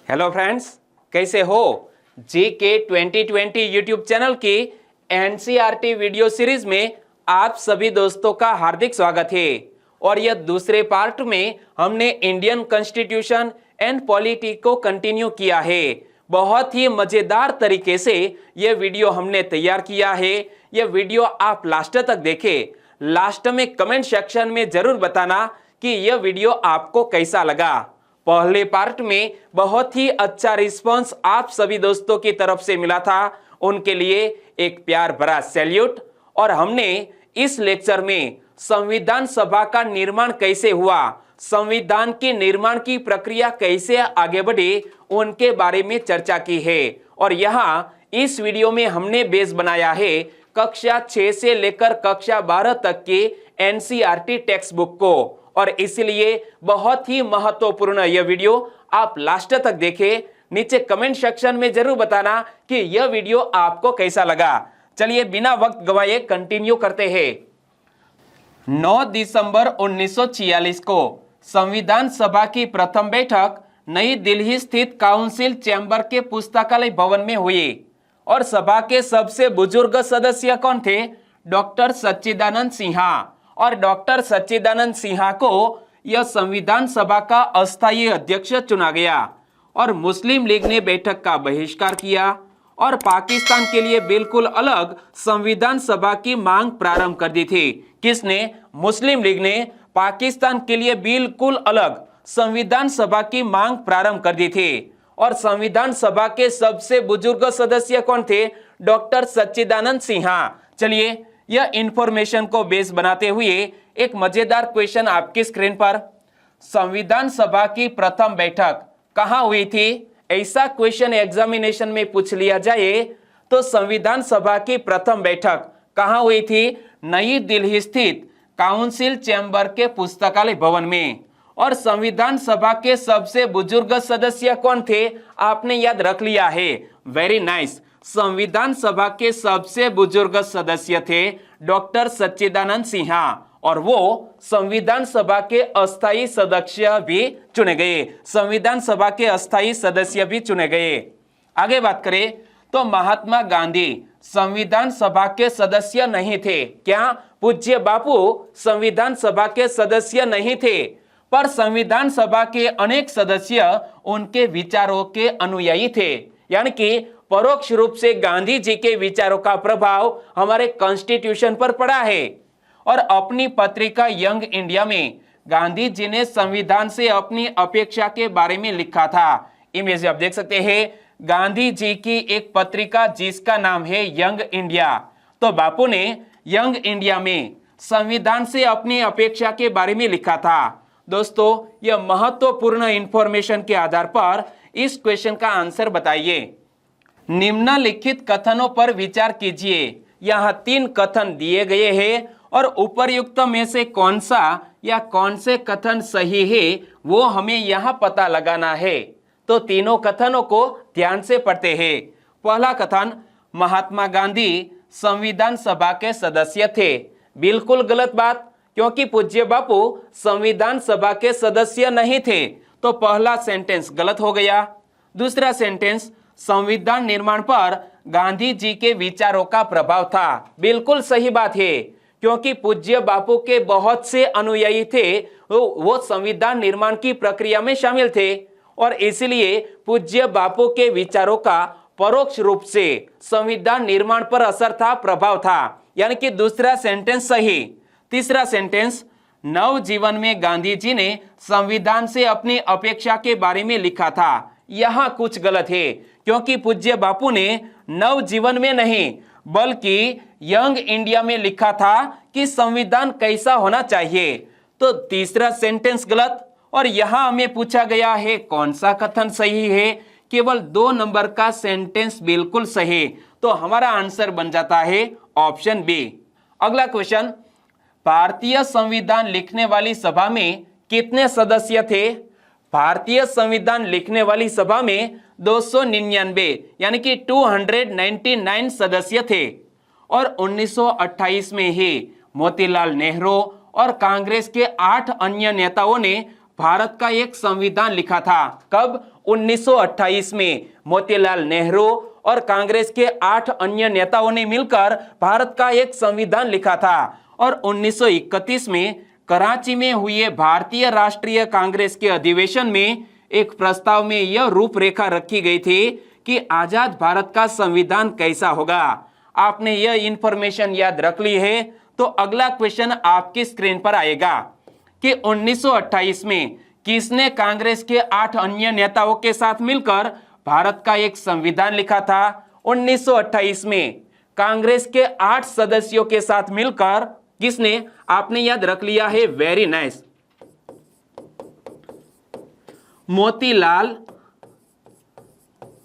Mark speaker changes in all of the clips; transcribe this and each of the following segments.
Speaker 1: Hello friends, कैसे हो। GK 2020 YouTube channel की एनसीईआरटी वीडियो सीरीज में आप सभी दोस्तों का हार्दिक स्वागत है। और यह दूसरे पार्ट में हमने इंडियन कॉन्स्टिट्यूशन एंड पॉलिटी को कंटिन्यू किया है। बहुत ही मजेदार तरीके से यह वीडियो हमने तैयार किया है। यह वीडियो आप लास्ट तक देखें। लास्ट में कमेंट सेक्शन में जरूर बताना कि यह वीडियो आपको कैसा लगा। पहले पार्ट में बहुत ही अच्छा रिस्पांस आप सभी दोस्तों की तरफ से मिला था, उनके लिए एक प्यार भरा सैल्यूट। और हमने इस लेक्चर में संविधान सभा का निर्माण कैसे हुआ, संविधान के निर्माण की प्रक्रिया कैसे आगे बढ़ी, उनके बारे में चर्चा की है। और यहाँ इस वीडियो में हमने बेस बनाया है कक्षा 6 से लेकर कक्षा 12 तक के एनसीईआरटी टेक्स्ट बुक को। और इसलिए बहुत ही महत्वपूर्ण यह वीडियो आप लास्ट तक देखें। नीचे कमेंट सेक्शन में जरूर बताना कि यह वीडियो आपको कैसा लगा। चलिए बिना वक्त गवाए कंटिन्यू करते हैं। 9 दिसंबर 1946 को संविधान सभा की प्रथम बैठक नई दिल्ली स्थित काउंसिल चैम्बर के पुस्तकालय भवन में हुई। और सभा के सबसे बुजुर्ग सदस्य कौन थे? डॉक्टर सच्चिदानंद सिन्हा। और डॉक्टर सच्चिदानंद सिन्हा को यह संविधान सभा का अस्थायी अध्यक्ष चुना गया। और मुस्लिम लीग ने बैठक का बहिष्कार किया और पाकिस्तान के लिए बिल्कुल अलग संविधान सभा की मांग प्रारंभ कर दी थी। किसने? मुस्लिम लीग ने पाकिस्तान के लिए बिल्कुल अलग संविधान सभा की मांग प्रारंभ कर दी थी। और संविधान सभा के सबसे बुजुर्ग सदस्य कौन थे? डॉक्टर सच्चिदानंद सिन्हा। चलिए यह इंफॉर्मेशन को बेस बनाते हुए एक मजेदार क्वेश्चन आपकी स्क्रीन पर। संविधान सभा की प्रथम बैठक कहां हुई थी? ऐसा क्वेश्चन एग्जामिनेशन में पूछ लिया जाए तो संविधान सभा की प्रथम बैठक कहां हुई थी? नई दिल्ली स्थित काउंसिल चैम्बर के पुस्तकालय भवन में। और संविधान सभा के सबसे बुजुर्ग सदस्य कौन थे? आपने याद रख लिया है। Very nice. संविधान सभा के सबसे बुजुर्ग सदस्य थे डॉक्टर सच्चिदानंद सिन्हा। और वो संविधान सभा के अस्थायी सदस्य भी चुने गए। संविधान सभा के अस्थायी सदस्य भी चुने गए। आगे बात करें तो महात्मा गांधी संविधान सभा के सदस्य नहीं थे। क्या? पूज्य बापू संविधान सभा के सदस्य नहीं थे, पर संविधान सभा के अनेक सदस्य उनके विचारों के अनुयायी थे। यानी कि परोक्ष रूप से गांधी जी के विचारों का प्रभाव हमारे कॉन्स्टिट्यूशन पर पड़ा है। और अपनी पत्रिका यंग इंडिया में गांधी जी ने संविधान से अपनी अपेक्षा के बारे में लिखा था। इमेज आप देख सकते हैं, गांधी जी की एक पत्रिका जिसका नाम है यंग इंडिया। तो बापू ने यंग इंडिया में संविधान से अपनी अपेक्षा के बारे में लिखा था। दोस्तों यह महत्वपूर्ण इंफॉर्मेशन के आधार पर इस क्वेश्चन का आंसर बताइए। निम्नलिखित कथनों पर विचार कीजिए। यहाँ 3 कथन दिए गए हैं और उपर्युक्त में से कौन सा या कौन से कथन सही है वो हमें यहाँ पता लगाना है। तो तीनों कथनों को ध्यान से पढ़ते हैं। पहला कथन, महात्मा गांधी संविधान सभा के सदस्य थे। बिल्कुल गलत बात, क्योंकि पूज्य बापू संविधान सभा के सदस्य नहीं थे। तो पहला सेंटेंस गलत हो गया। दूसरा सेंटेंस, संविधान निर्माण पर गांधी जी के विचारों का प्रभाव था। बिल्कुल सही बात है, क्योंकि पूज्य बापू के बहुत से अनुयायी थे, वो संविधान निर्माण की प्रक्रिया में शामिल थे। और इसलिए पूज्य बापू के विचारों का परोक्ष रूप से संविधान निर्माण पर असर था, प्रभाव था। यानी कि दूसरा सेंटेंस सही। तीसरा सेंटेंस, नवजीवन में गांधी जी ने संविधान से अपनी अपेक्षा के बारे में लिखा था। यहाँ कुछ गलत है, क्योंकि पूज्य बापू ने नवजीवन में नहीं बल्कि यंग इंडिया में लिखा था कि संविधान कैसा होना चाहिए। तो तीसरा सेंटेंस गलत। और यहाँ हमें पूछा गया है कौन सा कथन सही है? केवल 2 नंबर का सेंटेंस बिल्कुल सही। तो हमारा आंसर बन जाता है ऑप्शन बी। अगला क्वेश्चन, भारतीय संविधान लिखने वाली सभा में कितने सदस्य थे? भारतीय संविधान लिखने वाली सभा में 299 यानी कि 299 सदस्य थे। और 1928 में ही मोतीलाल नेहरू और कांग्रेस के 8 अन्य नेताओं ने भारत का एक संविधान लिखा था। कब? 1928 में मोतीलाल नेहरू और कांग्रेस के 8 अन्य नेताओं ने मिलकर भारत का एक संविधान लिखा था। और 1931 में कराची में हुए भारतीय राष्ट्रीय कांग्रेस के अधिवेशन में एक प्रस्ताव में यह रूपरेखा रखी गई थी कि आजाद भारत का संविधान कैसा होगा। आपने यह इंफॉर्मेशन याद रख ली है तो अगला क्वेश्चन आपकी स्क्रीन पर आएगा कि 1928 में किसने कांग्रेस के 8 अन्य नेताओं के साथ मिलकर भारत का एक संविधान लिखा था। 1928 में कांग्रेस के 8 सदस्यों के साथ मिलकर किसने? आपने याद रख लिया है, वेरी नाइस,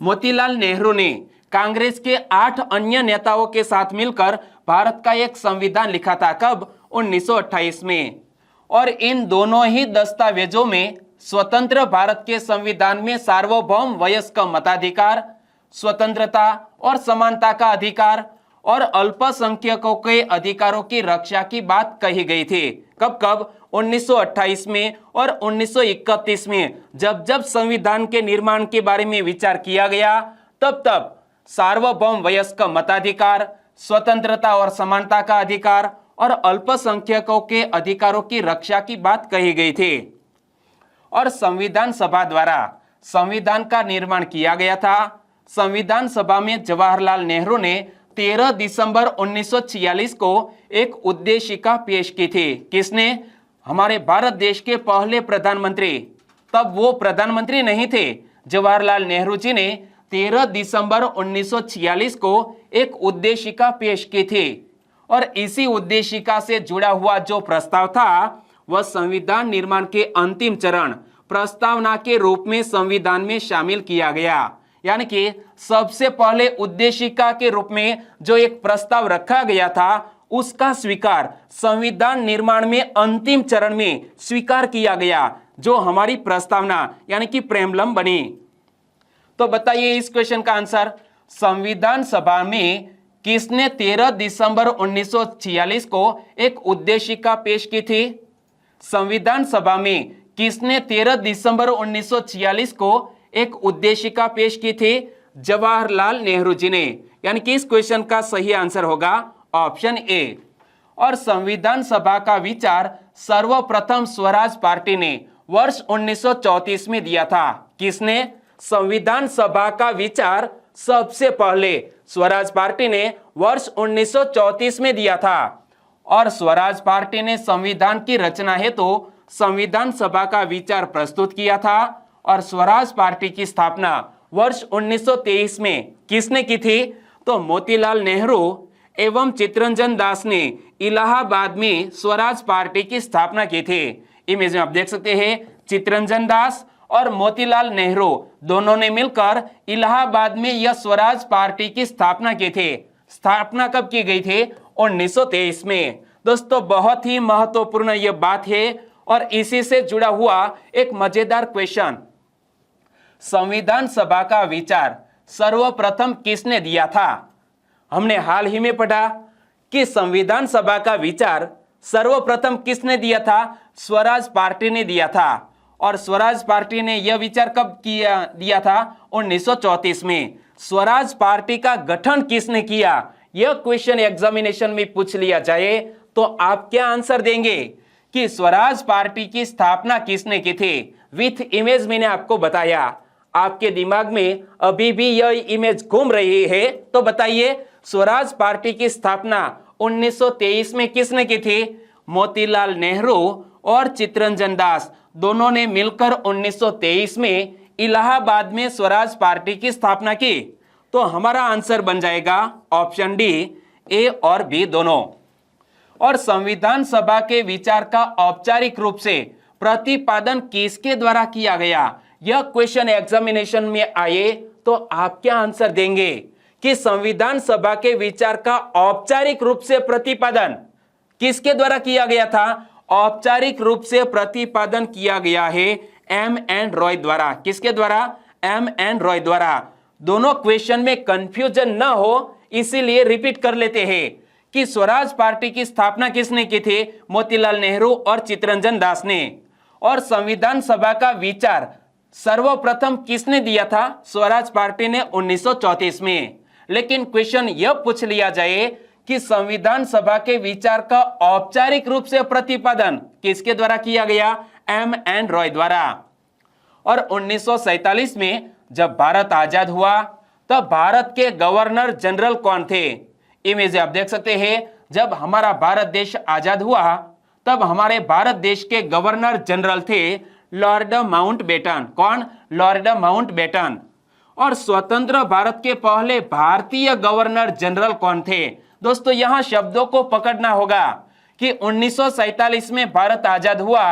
Speaker 1: मोतीलाल नेहरू ने कांग्रेस के 8 अन्य नेताओं के साथ मिलकर भारत का एक संविधान लिखा था। कब? 1928 में। और इन दोनों ही दस्तावेजों में स्वतंत्र भारत के संविधान में सार्वभौम वयस्क मताधिकार, स्वतंत्रता और समानता का अधिकार और अल्पसंख्यकों के अधिकारों की रक्षा की बात कही गई थी। कब कब? 1928 में और 1931 में जब जब संविधान के निर्माण के बारे में विचार किया गया तब तब सार्वभौम वयस्क मताधिकार, स्वतंत्रता और समानता का अधिकार और अल्पसंख्यकों के अधिकारों की रक्षा की बात कही गई थी। और संविधान सभा द्वारा संविधान का निर्माण किया गया था। संविधान सभा में जवाहरलाल नेहरू ने 13 दिसंबर 1946 को एक उद्देशिका पेश की थी। किसने? हमारे भारत देश के पहले प्रधानमंत्री, तब वो प्रधानमंत्री नहीं थे, जवाहरलाल नेहरू जी ने 13 दिसंबर 1946 को एक उद्देशिका पेश की थी। और इसी उद्देशिका से जुड़ा हुआ जो प्रस्ताव था वह संविधान निर्माण के अंतिम चरण प्रस्तावना के रूप में संविधान में शामिल किया गया। यानी कि सबसे पहले उद्देशिका के रूप में जो एक प्रस्ताव रखा गया था उसका स्वीकार संविधान निर्माण में अंतिम चरण में स्वीकार किया गया, जो हमारी प्रस्तावना यानी कि प्रेमलम बनी। तो बताइए इस क्वेश्चन का आंसर। संविधान सभा में किसने 13 दिसंबर 1946 को एक उद्देशिका पेश की थी? संविधान सभा में किसने 13 दिसंबर 1946 को एक उद्देशिका पेश की थी? जवाहरलाल नेहरू जी ने। यानी कि इस क्वेश्चन का सही आंसर होगा ऑप्शन ए। और संविधान सभा का विचार सर्वप्रथम स्वराज पार्टी ने वर्ष 1934 में दिया था। किसने? संविधान सभा का विचार सबसे पहले स्वराज पार्टी ने वर्ष 1934 में दिया था। और स्वराज पार्टी ने संविधान की रचना हेतु संविधान सभा का विचार प्रस्तुत किया था। और स्वराज पार्टी की स्थापना वर्ष 1923 में किसने की थी? तो मोतीलाल नेहरू एवं चित्तरंजन दास ने इलाहाबाद में स्वराज पार्टी की स्थापना की थी। इमेज में आप देख सकते हैं चित्तरंजन दास और मोतीलाल नेहरू दोनों ने मिलकर इलाहाबाद में यह स्वराज पार्टी की स्थापना की थी। स्थापना कब की गई थी? 1923 में। दोस्तों बहुत ही महत्वपूर्ण यह बात है और इसी से जुड़ा हुआ एक मजेदार क्वेश्चन। संविधान सभा का विचार सर्वप्रथम किसने दिया था? हमने हाल ही में पढ़ा कि संविधान सभा का विचार सर्वप्रथम किसने दिया था? स्वराज पार्टी ने दिया था। और स्वराज पार्टी ने यह विचार कब दिया था? 1934 में। स्वराज पार्टी का गठन किसने किया? यह क्वेश्चन एग्जामिनेशन में पूछ लिया जाए तो आप क्या आंसर देंगे कि स्वराज पार्टी की स्थापना किसने की थी? विथ इमेज मैंने आपको बताया। आपके दिमाग में अभी भी यह इमेज घूम रही है तो बताइए स्वराज पार्टी की स्थापना 1923 में किसने की थी? मोतीलाल नेहरू और चित्तरंजन दास दोनों ने मिलकर 1923 में इलाहाबाद में स्वराज पार्टी की स्थापना की। तो हमारा आंसर बन जाएगा ऑप्शन डी, ए और बी दोनों। और संविधान सभा के विचार का औपचारिक रूप से प्रतिपादन किसके द्वारा किया गया? यह क्वेश्चन एग्जामिनेशन में आए तो आप क्या आंसर देंगे कि संविधान सभा के विचार का औपचारिक रूप से प्रतिपादन किसके द्वारा किया गया था? औपचारिक रूप से प्रतिपादन किया गया है M.N. रॉय द्वारा। किसके द्वारा? M.N. रॉय द्वारा। दोनों क्वेश्चन में कंफ्यूजन न हो इसीलिए रिपीट कर लेते हैं कि स्वराज पार्टी की स्थापना किसने की थी? मोतीलाल नेहरू और चित्तरंजन दास ने। और संविधान सभा का विचार सर्वप्रथम किसने दिया था? स्वराज पार्टी ने 1934 में। लेकिन क्वेश्चन यह पूछ लिया जाए कि संविधान सभा के विचार का औपचारिक रूप से प्रतिपादन किसके द्वारा किया गया? M.N. रॉय द्वारा। और 1947 में जब भारत आजाद हुआ तब भारत के गवर्नर जनरल कौन थे? इमेज आप देख सकते हैं। जब हमारा भारत देश आजाद हुआ तब हमारे भारत देश के गवर्नर जनरल थे लॉर्ड माउंटबेटन। कौन? Lord Mountbatten. और स्वतंत्र भारत के पहले भारतीय गवर्नर जनरल कौन थे? दोस्तों यहां शब्दों को पकड़ना होगा कि 1947 में भारत आजाद हुआ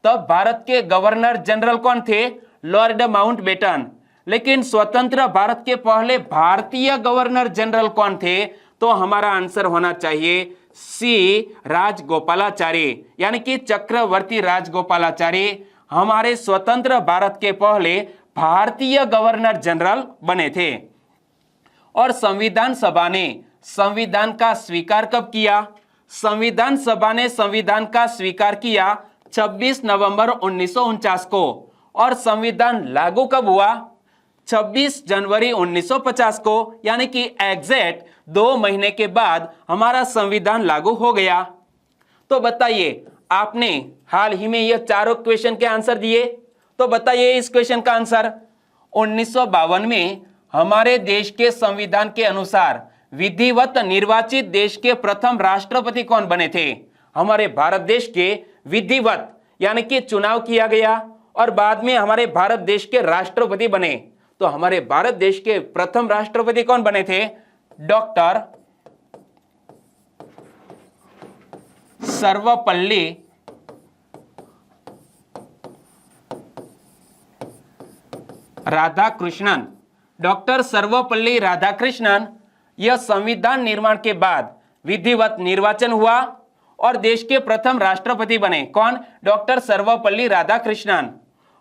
Speaker 1: तब भारत के गवर्नर जनरल कौन थे? Lord Mountbatten. लेकिन स्वतंत्र भारत के पहले भारतीय गवर्नर जनरल कौन थे? तो हमारा आंसर होना चाहिए सी, राजगोपालाचारी, यानी कि चक्रवर्ती राजगोपालाचारी हमारे स्वतंत्र भारत के पहले भारतीय गवर्नर जनरल बने थे। और संविधान सभा ने संविधान का स्वीकार कब किया? संविधान सभा ने संविधान का स्वीकार किया 26 नवंबर 1949 को। और संविधान लागू कब हुआ? 26 जनवरी 1950 को, यानी कि एग्जैक्ट 2 महीने के बाद हमारा संविधान लागू हो गया। तो बताइए, आपने हाल ही में ये चारों क्वेश्चन के आंसर दिए, तो बताइए इस क्वेश्चन का आंसर। 1952 में हमारे देश के संविधान के अनुसार विधिवत निर्वाचित देश के प्रथम राष्ट्रपति कौन बने थे? हमारे भारत देश के विधिवत यानी कि चुनाव किया गया और बाद में हमारे भारत देश के राष्ट्रपति बने। तो हमारे भारत देश के प्रथम राष्ट्रपति कौन बने थे? डॉक्टर सर्वपल्ली राधाकृष्णन। डॉक्टर सर्वपल्ली राधाकृष्णन। यह संविधान निर्माण के बाद विधिवत निर्वाचन हुआ और देश के प्रथम राष्ट्रपति बने। कौन? डॉक्टर सर्वपल्ली राधाकृष्णन।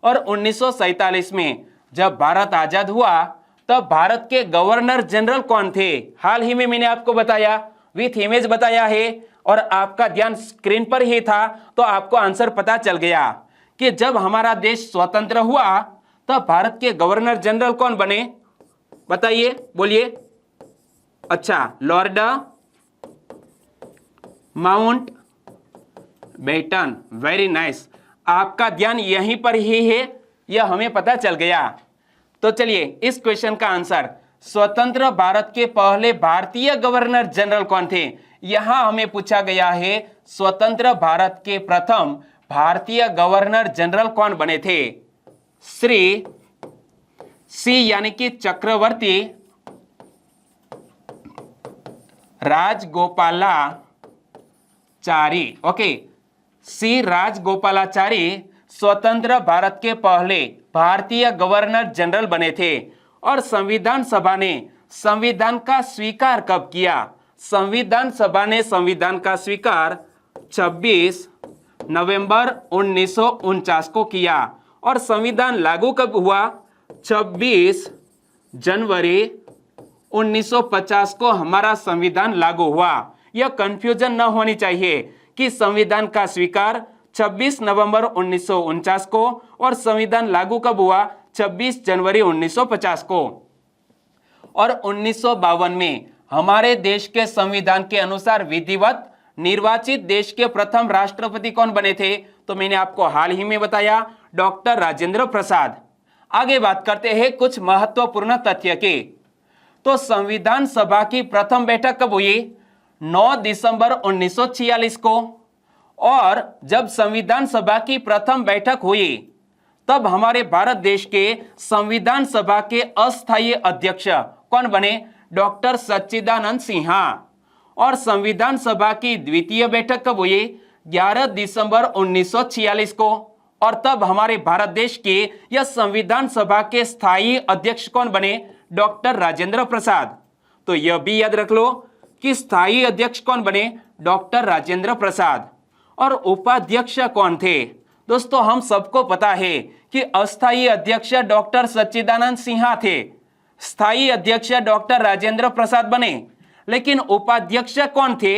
Speaker 1: और 1947 में जब भारत आजाद हुआ तब भारत के गवर्नर जनरल कौन थे? हाल ही में मैंने आपको बताया, विथ इमेज बताया है और आपका ध्यान स्क्रीन पर ही था, तो आपको आंसर पता चल गया कि जब हमारा देश स्वतंत्र हुआ तब भारत के गवर्नर जनरल कौन बने? बताइए, बोलिए। अच्छा, लॉर्ड माउंटबेटन। वेरी नाइस, आपका ध्यान यहीं पर ही है, यह हमें पता चल गया। तो चलिए इस क्वेश्चन का आंसर, स्वतंत्र भारत के पहले भारतीय गवर्नर जनरल कौन थे? यहां हमें पूछा गया है स्वतंत्र भारत के प्रथम भारतीय गवर्नर जनरल कौन बने थे? श्री सी यानी कि चक्रवर्ती राजगोपालाचारी। ओके, सी राजगोपालाचारी स्वतंत्र भारत के पहले भारतीय गवर्नर जनरल बने थे। और संविधान सभा ने संविधान का स्वीकार कब किया? संविधान सभा ने संविधान का स्वीकार 26 नवंबर 1949 को किया। और संविधान लागू कब हुआ? 26 जनवरी 1950 को हमारा संविधान लागू हुआ। यह कंफ्यूजन न होनी चाहिए कि संविधान का स्वीकार 26 नवंबर 1949 को और संविधान लागू कब हुआ? 26 जनवरी 1950 को। और 1952 में हमारे देश के संविधान के अनुसार विधिवत निर्वाचित देश के प्रथम राष्ट्रपति कौन बने थे? तो मैंने आपको हाल ही में बताया, डॉक्टर राजेंद्र प्रसाद। आगे बात करते हैं कुछ महत्वपूर्ण तथ्य की। तो संविधान सभा की प्रथम बैठक कब हुई? 9 दिसंबर 1946 को। और जब संविधान सभा की प्रथम बैठक हुई तब हमारे भारत देश के संविधान सभा के अस्थायी अध्यक्ष कौन बने? डॉक्टर सच्चिदानंद सिन्हा। और संविधान सभा की द्वितीय बैठक कब हुई? 11 दिसंबर 1946 को। और तब हमारे भारत देश के यह संविधान सभा के स्थायी अध्यक्ष कौन बने? डॉक्टर राजेंद्र प्रसाद। तो यह भी याद रख लो कि स्थायी अध्यक्ष कौन बने? डॉक्टर राजेंद्र प्रसाद। और उपाध्यक्ष कौन थे? दोस्तों हम सबको पता है कि अस्थायी अध्यक्ष डॉक्टर सच्चिदानंद सिन्हा थे, स्थायी अध्यक्ष डॉक्टर राजेंद्र प्रसाद बने, लेकिन उपाध्यक्ष कौन थे?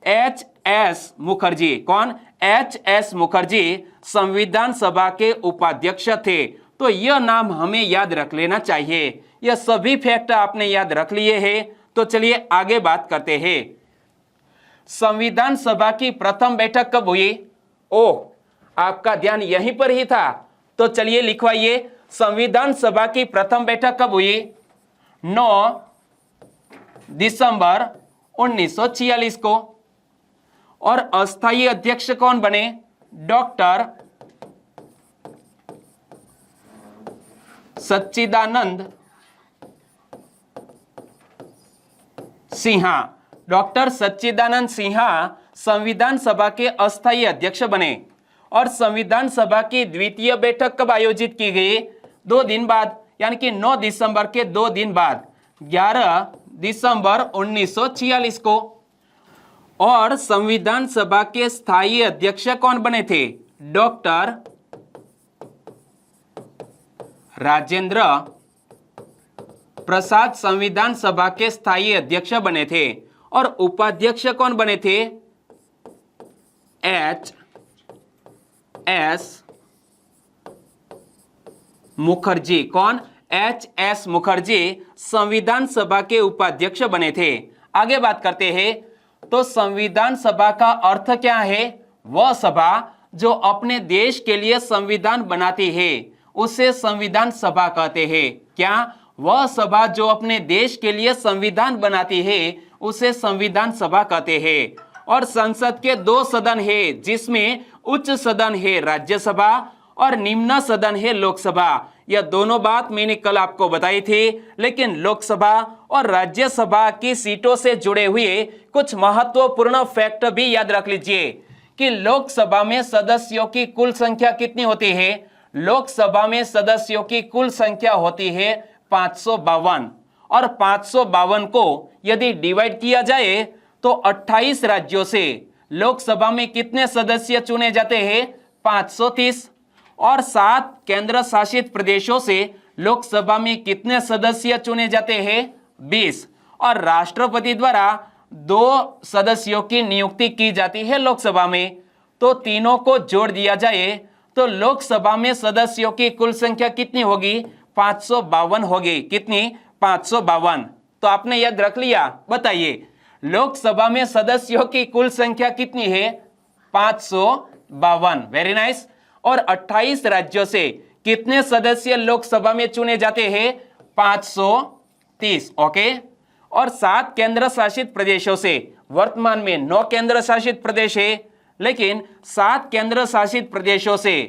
Speaker 1: H S Mukherjee. कौन? एच.एस. मुखर्जी संविधान सभा के उपाध्यक्ष थे। तो यह नाम हमें याद रख लेना चाहिए। यह सभी फैक्ट आपने याद रख लिए हैं। तो चलिए आगे बात करते हैं। संविधान सभा की प्रथम बैठक कब हुई? ओह, आपका ध्यान यहीं पर ही था। तो चलिए लिखवाइए, संविधान सभा की प्रथम बैठक कब हुई? 9 दिसंबर 1946 को। और अस्थायी अध्यक्ष कौन बने? डॉक्टर सच्चिदानंद सिन्हा। डॉक्टर सच्चिदानंद सिन्हा संविधान सभा के अस्थायी अध्यक्ष बने। और संविधान सभा की द्वितीय बैठक कब आयोजित की गई? 2 दिन बाद, यानी कि 9 दिसंबर के 2 दिन बाद 11 दिसंबर 1946 को। और संविधान सभा के स्थायी अध्यक्ष कौन बने थे? डॉक्टर राजेंद्र प्रसाद संविधान सभा के स्थायी अध्यक्ष बने थे। और उपाध्यक्ष कौन बने थे? एच.एस. मुखर्जी। कौन? एच.एस. मुखर्जी संविधान सभा के उपाध्यक्ष बने थे। आगे बात करते हैं। तो संविधान सभा का अर्थ क्या है? वह सभा जो अपने देश के लिए संविधान बनाती है उसे संविधान सभा कहते हैं। क्या? वह सभा जो अपने देश के लिए संविधान बनाती है उसे संविधान सभा कहते हैं। और संसद के 2 सदन है, जिसमें उच्च सदन है राज्यसभा और निम्न सदन है लोकसभा। यह दोनों बात मैंने कल आपको बताई थी। लेकिन लोकसभा और राज्यसभा की सीटों से जुड़े हुए कुछ महत्वपूर्ण फैक्ट भी याद रख लीजिए कि लोकसभा में सदस्यों की कुल संख्या कितनी होती है? लोकसभा में सदस्यों की कुल संख्या होती है 552। और 552 को यदि डिवाइड किया जाए तो 28 राज्यों से लोकसभा में कितने सदस्य चुने जाते हैं? 530। और 7 केंद्र शासित प्रदेशों से लोकसभा में कितने सदस्य चुने जाते हैं? 20। और राष्ट्रपति द्वारा 2 सदस्यों की नियुक्ति की जाती है लोकसभा में। तो तीनों को जोड़ दिया जाए तो लोकसभा में सदस्यों की कुल संख्या कितनी होगी? 552 होगी। कितनी? 552। तो आपने याद रख लिया। बताइए, लोकसभा में सदस्यों की कुल संख्या कितनी है? 552। Very nice. और 28 राज्यों से कितने सदस्य लोकसभा में चुने जाते हैं? 530। ओके। और 7 केंद्र शासित प्रदेशों से, वर्तमान में 9 केंद्र शासित प्रदेश है, लेकिन 7 केंद्र शासित प्रदेशों से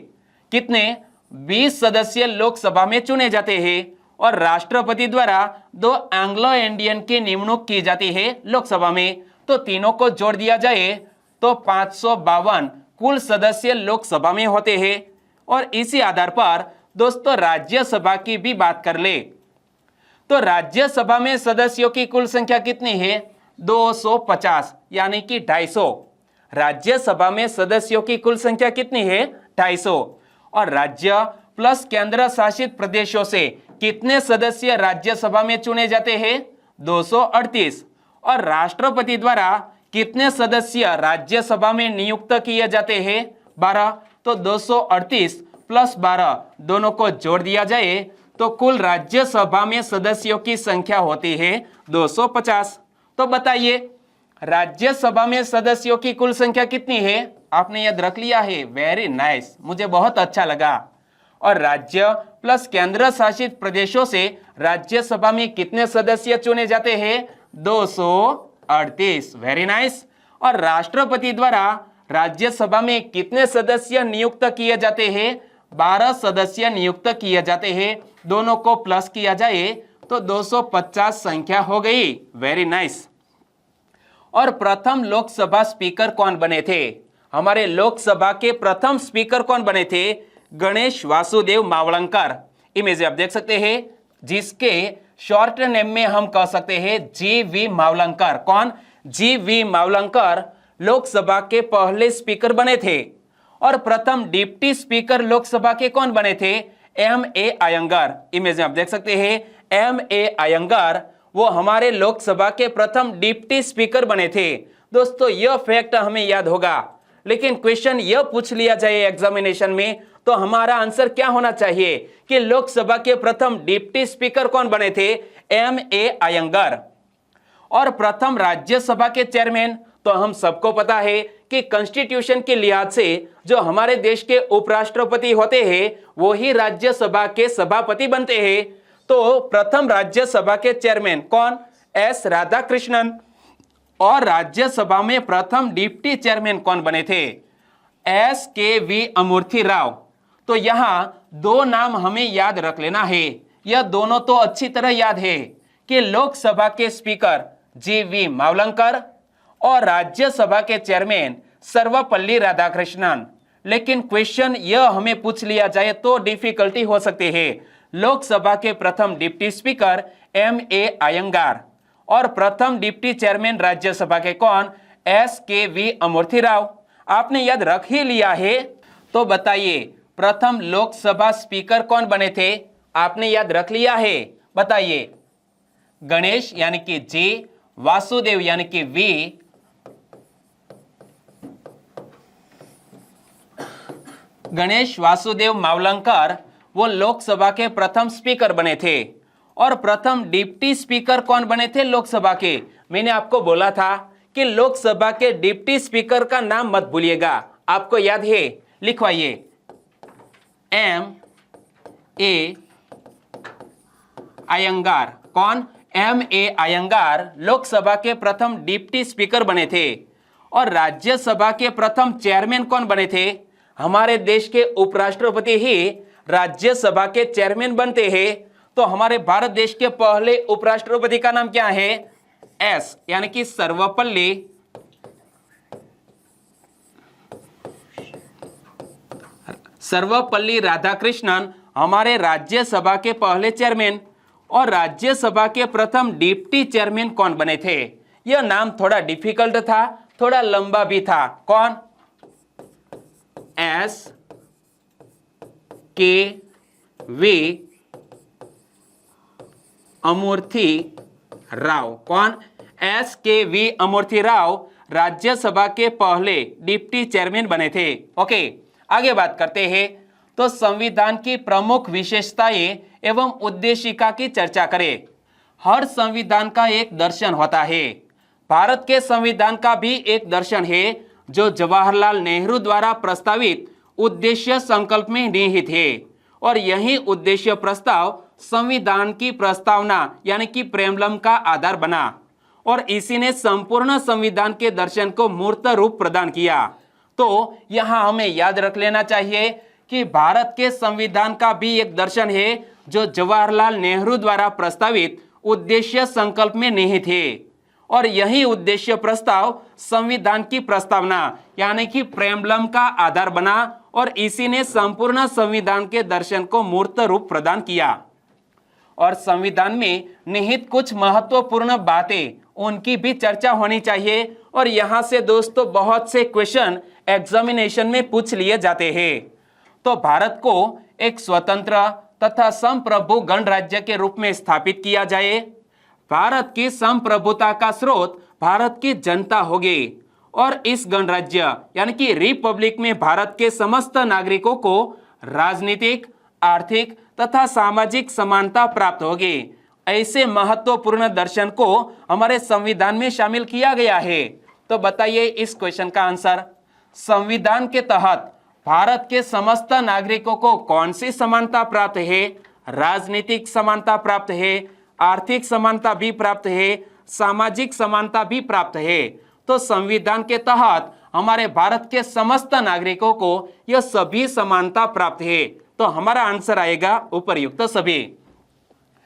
Speaker 1: कितने? 20 सदस्य लोकसभा में चुने जाते हैं। और राष्ट्रपति द्वारा 2 एंग्लो इंडियन की नियुक्ति की जाती है लोकसभा में। तो तीनों को जोड़ दिया जाए तो 552 कुल सदस्य लोकसभा में होते हैं। और इसी आधार पर दोस्तों राज्यसभा की भी बात कर ले तो राज्यसभा में सदस्यों की कुल संख्या कितनी है? 250, यानी कि 250। राज्यसभा में सदस्यों की कुल संख्या कितनी है? 250। और राज्य प्लस केंद्र शासित प्रदेशों से कितने सदस्य राज्यसभा में चुने जाते हैं? 238। और राष्ट्रपति द्वारा कितने सदस्य राज्यसभा में नियुक्त किए जाते हैं? 12। तो 238 प्लस 12 दोनों को जोड़ दिया जाए तो कुल राज्यसभा में सदस्यों की संख्या होती है 250। तो बताइए, राज्यसभा में सदस्यों की कुल संख्या कितनी है? आपने याद रख लिया है। वेरी नाइस, मुझे बहुत अच्छा लगा। और राज्य प्लस केंद्र शासित प्रदेशों से राज्यसभा में कितने सदस्य चुने जाते हैं? 238। Very nice. और राष्ट्रपति द्वारा राज्यसभा में कितने सदस्य नियुक्त किए जाते हैं? 12 सदस्य नियुक्त किए जाते हैं। दोनों को प्लस किया जाए तो 250 संख्या हो गई। Very nice. और प्रथम लोकसभा स्पीकर कौन बने थे? हमारे लोकसभा के प्रथम स्पीकर कौन बने थे? गणेश वासुदेव मावलंकर। इमेज आप देख सकते हैं, जिसके शॉर्ट नेम में हम कह सकते हैं जी.वी. मावलंकर। कौन? जी.वी. मावलंकर लोकसभा के पहले स्पीकर बने थे। और प्रथम डिप्टी स्पीकर लोकसभा के कौन बने थे? M.A. अयंगार। इमेज आप देख सकते हैं, M.A. अयंगार वो हमारे लोकसभा के प्रथम डिप्टी स्पीकर बने थे। दोस्तों यह फैक्ट हमें याद होगा। लेकिन क्वेश्चन यह पूछ लिया जाए एग्जामिनेशन में तो हमारा आंसर क्या होना चाहिए कि लोकसभा के प्रथम डिप्टी स्पीकर कौन बने थे? M.A. अयंगार। और प्रथम राज्यसभा के चेयरमैन तो हम सबको पता है कि कॉन्स्टिट्यूशन के लिहाज से जो हमारे देश के उपराष्ट्रपति होते हैं वो ही राज्यसभा के सभापति बनते हैं। तो प्रथम राज्यसभा के चेयरमैन कौन? S. राधाकृष्णन। और राज्यसभा में प्रथम डिप्टी चेयरमैन कौन बने थे? S.K.V. अमूर्थी राव। तो यहां दो नाम हमें याद रख लेना है, यह दोनों तो अच्छी तरह याद है कि लोकसभा के स्पीकर G.V. मावलंकर और राज्यसभा के चेयरमैन सर्वपल्ली राधाकृष्णन। लेकिन क्वेश्चन यह हमें पूछ लिया जाए तो डिफिकल्टी हो सकती है। लोकसभा के प्रथम डिप्टी स्पीकर M.A. अयंगार और प्रथम डिप्टी चेयरमैन राज्यसभा के कौन? S.K.V. अमूर्थी राव। आपने याद रख ही लिया है तो बताइए प्रथम लोकसभा स्पीकर कौन बने थे? आपने याद रख लिया है, बताइए। गणेश यानी कि G, वासुदेव यानी कि V, गणेश वासुदेव मावलंकर वो लोकसभा के प्रथम स्पीकर बने थे। और प्रथम डिप्टी स्पीकर कौन बने थे लोकसभा के? मैंने आपको बोला था कि लोकसभा के डिप्टी स्पीकर का नाम मत भूलिएगा, आपको याद है, लिखवाइए। M.A. अयंगार। कौन? M.A. अयंगार लोकसभा के प्रथम डिप्टी स्पीकर बने थे। और राज्यसभा के प्रथम चेयरमैन कौन बने थे? हमारे देश के उपराष्ट्रपति ही राज्यसभा के चेयरमैन बनते हैं। तो हमारे भारत देश के पहले उपराष्ट्रपति का नाम क्या है? S यानी कि सर्वपल्ली राधाकृष्णन हमारे राज्यसभा के पहले चेयरमैन। और राज्यसभा के प्रथम डिप्टी चेयरमैन कौन बने थे? यह नाम थोड़ा डिफिकल्ट था, थोड़ा लंबा भी था। कौन? S.K.V. अमूर्थी राव। कौन? S.K.V. अमूर्थी राव राज्यसभा के पहले डिप्टी चेयरमैन बने थे। ओके, आगे बात करते हैं। तो संविधान की प्रमुख विशेषताएं एवं उद्देशिका की चर्चा करें। हर संविधान का एक दर्शन होता है। भारत के संविधान का भी एक दर्शन है जो जवाहरलाल नेहरू द्वारा प्रस्तावित उद्देश्य संकल्प में निहित है। और यही उद्देश्य प्रस्ताव संविधान की प्रस्तावना यानी कि प्रेमलम का आधार बना और इसी ने संपूर्ण संविधान के दर्शन को मूर्त रूप प्रदान किया। तो यहां हमें याद रख लेना चाहिए कि भारत के संविधान का भी एक दर्शन है जो जवाहरलाल नेहरू द्वारा प्रस्तावित उद्देश्य संकल्प में निहित है। और यही उद्देश्य प्रस्ताव संविधान की प्रस्तावना यानी कि प्रेमलम का आधार बना और इसी ने संपूर्ण संविधान के दर्शन को मूर्त रूप प्रदान किया। और संविधान में निहित कुछ महत्वपूर्ण बातें उनकी भी चर्चा होनी चाहिए। और यहां से दोस्तों बहुत से क्वेश्चन एग्जामिनेशन में पूछ लिए जाते हैं। तो भारत को एक स्वतंत्र तथा संप्रभु गणराज्य के रूप में स्थापित किया जाए। भारत की संप्रभुता का स्रोत भारत की जनता होगी और इस गणराज्य यानी कि रिपब्लिक में भारत के समस्त नागरिकों को राजनीतिक, आर्थिक तथा सामाजिक समानता प्राप्त होगी। ऐसे महत्वपूर्ण दर्शन को हमारे संविधान में शामिल किया गया है। तो बताइए इस क्वेश्चन का आंसर। संविधान के तहत भारत के समस्त नागरिकों को कौन सी समानता प्राप्त है? राजनीतिक समानता प्राप्त है, आर्थिक समानता भी प्राप्त है, सामाजिक समानता भी प्राप्त है। तो संविधान के तहत हमारे भारत के समस्त नागरिकों को यह सभी समानता प्राप्त है। तो हमारा आंसर आएगा उपर्युक्त सभी।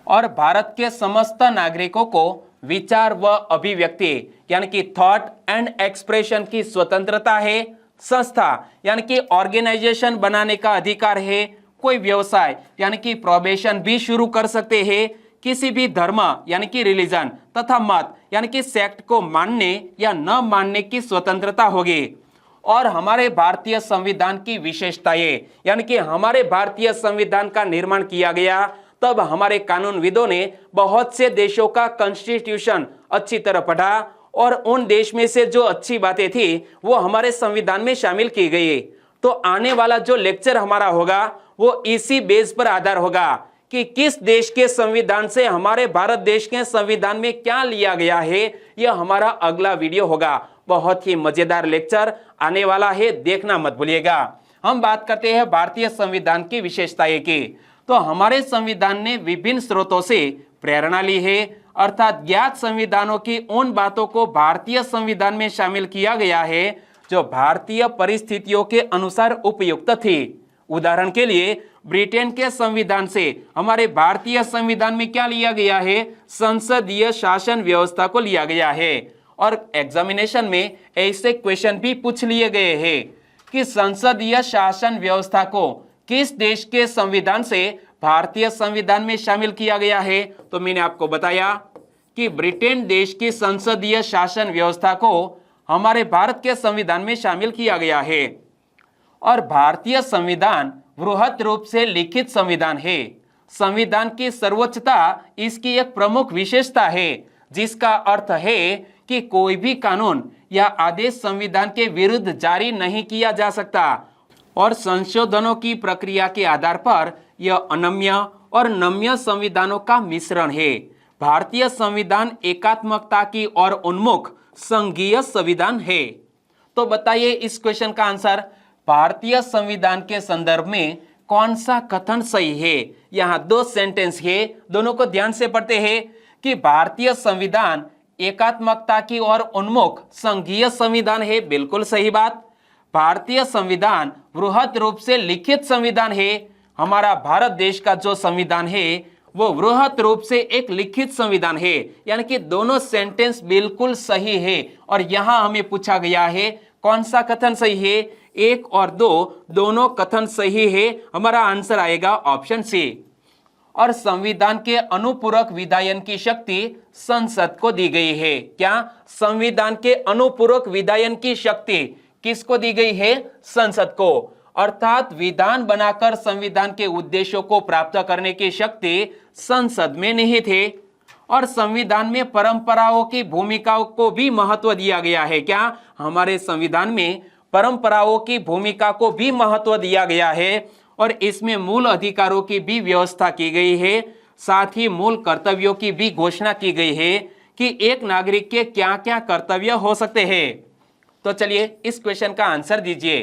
Speaker 1: और भारत के समस्त नागरिकों को विचार व अभिव्यक्ति यानी कि थॉट एंड एक्सप्रेशन की स्वतंत्रता है। संस्था यानी कि ऑर्गेनाइजेशन बनाने का अधिकार है। कोई व्यवसाय यानी कि प्रोबेशन भी शुरू कर सकते हैं। किसी भी धर्म यानी कि रिलीजन तथा मत यानी कि सेक्ट को मानने या न मानने की स्वतंत्रता होगी। और हमारे भारतीय संविधान की विशेषताएं यानी कि हमारे भारतीय संविधान का निर्माण किया गया तब हमारे कानूनविदों ने बहुत से देशों का कॉन्स्टिट्यूशन अच्छी तरह पढ़ा और उन देश में से जो अच्छी बातें थी वो हमारे संविधान में शामिल की गई। तो आने वाला जो लेक्चर हमारा होगा वो इसी बेस पर आधार होगा कि किस देश के संविधान से हमारे भारत देश के संविधान में क्या लिया गया है। यह हमारा अगला वीडियो होगा। बहुत ही मजेदार लेक्चर आने वाला है, देखना मत भूलिएगा। हम बात करते हैं भारतीय संविधान की विशेषताएं की। तो हमारे संविधान ने विभिन्न स्रोतों से प्रेरणा ली है, अर्थात ज्ञात संविधानों की उन बातों को भारतीय संविधान में शामिल किया गया है जो भारतीय परिस्थितियों के अनुसार उपयुक्त थी। उदाहरण के लिए ब्रिटेन के संविधान से हमारे भारतीय संविधान में क्या लिया गया है? संसदीय शासन व्यवस्था को लिया गया है। और एग्जामिनेशन में ऐसे क्वेश्चन भी पूछ लिए गए हैं कि संसदीय शासन व्यवस्था को किस देश के संविधान से भारतीय संविधान में शामिल किया गया है। तो मैंने आपको बताया कि ब्रिटेन देश की संसदीय शासन व्यवस्था को हमारे भारत के संविधान में शामिल किया गया है। और भारतीय संविधान वृहत रूप से लिखित संविधान है। संविधान की सर्वोच्चता इसकी एक प्रमुख विशेषता है, जिसका अर्थ है कि कोई भी कानून या आदेश संविधान के विरुद्ध जारी नहीं किया जा सकता और संशोधनों की प्रक्रिया के आधार पर यह अनम्य और नम्य संविधानों का मिश्रण है। भारतीय संविधान एकात्मकता की ओर उन्मुख संघीय संविधान है। तो बताइए इस क्वेश्चन का आंसर। भारतीय संविधान के संदर्भ में कौन सा कथन सही है? यहाँ दो सेंटेंस है, दोनों को ध्यान से पढ़ते हैं कि भारतीय संविधान एकात्मकता की ओर उन्मुख संघीय संविधान है, बिल्कुल सही बात। भारतीय संविधान वृहत रूप से लिखित संविधान है। हमारा भारत देश का जो संविधान है वो वृहत रूप से एक लिखित संविधान है, यानी कि दोनों सेंटेंस बिल्कुल सही है। और यहां हमें पूछा गया है कौन सा कथन सही है? 1 और 2 दोनों कथन सही है। हमारा आंसर आएगा ऑप्शन सी। और संविधान के अनुपूरक विधायन की शक्ति संसद को दी गई है। क्या? संविधान के अनुपूरक विधायन की शक्ति किसको दी गई है? संसद को। अर्थात विधान बनाकर संविधान के उद्देश्यों को प्राप्त करने की शक्ति संसद में निहित है। और संविधान में परंपराओं की भूमिकाओं को भी महत्व दिया गया है। क्या? हमारे संविधान में परंपराओं की भूमिका को भी महत्व दिया गया है और इसमें मूल अधिकारों की भी व्यवस्था की गई है। साथ ही मूल कर्तव्यों की भी घोषणा की गई है कि एक नागरिक के क्या क्या कर्तव्य हो सकते हैं। तो चलिए इस क्वेश्चन का आंसर दीजिए।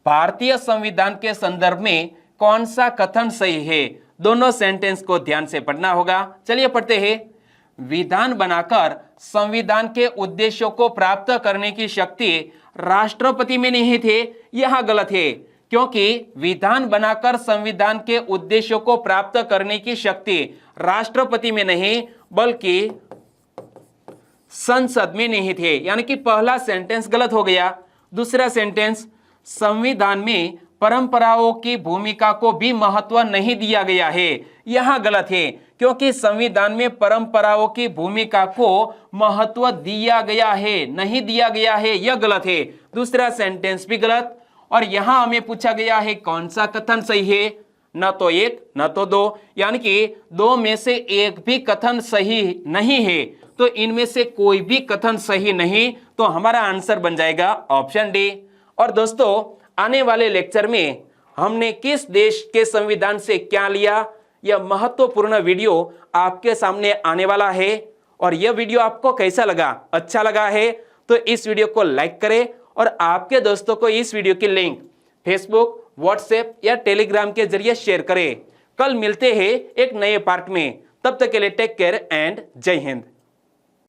Speaker 1: भारतीय संविधान के संदर्भ में कौन सा कथन सही है? दोनों सेंटेंस को ध्यान से पढ़ना होगा। चलिए पढ़ते हैं। विधान बनाकर संविधान के उद्देश्यों को प्राप्त करने की शक्ति राष्ट्रपति में निहित है। यह गलत है, क्योंकि विधान बनाकर संविधान के उद्देश्यों को प्राप्त करने की शक्ति राष्ट्रपति में नहीं बल्कि संसद में निहित है। यानी कि पहला सेंटेंस गलत हो गया। दूसरा सेंटेंस, संविधान में परंपराओं की भूमिका को भी महत्व नहीं दिया गया है। यह गलत है, क्योंकि संविधान में परंपराओं की भूमिका को महत्व दिया गया है, नहीं दिया गया है, यह गलत है। दूसरा सेंटेंस भी गलत। और यहां हमें पूछा गया है कौन सा कथन सही है? न तो 1 न तो 2, यानी कि 2 में से एक भी कथन सही नहीं है। तो इनमें से कोई भी कथन सही नहीं, तो हमारा आंसर बन जाएगा ऑप्शन डी। और दोस्तों आने वाले लेक्चर में हमने किस देश के संविधान से क्या लिया, यह महत्वपूर्ण वीडियो आपके सामने आने वाला है। और यह वीडियो आपको कैसा लगा? अच्छा लगा है तो इस वीडियो को लाइक करें और आपके दोस्तों को इस वीडियो की लिंक फेसबुक, व्हाट्सएप या टेलीग्राम के जरिए शेयर करें। कल मिलते हैं एक नए पार्ट में। तब तक के लिए टेक केयर एंड जय हिंद।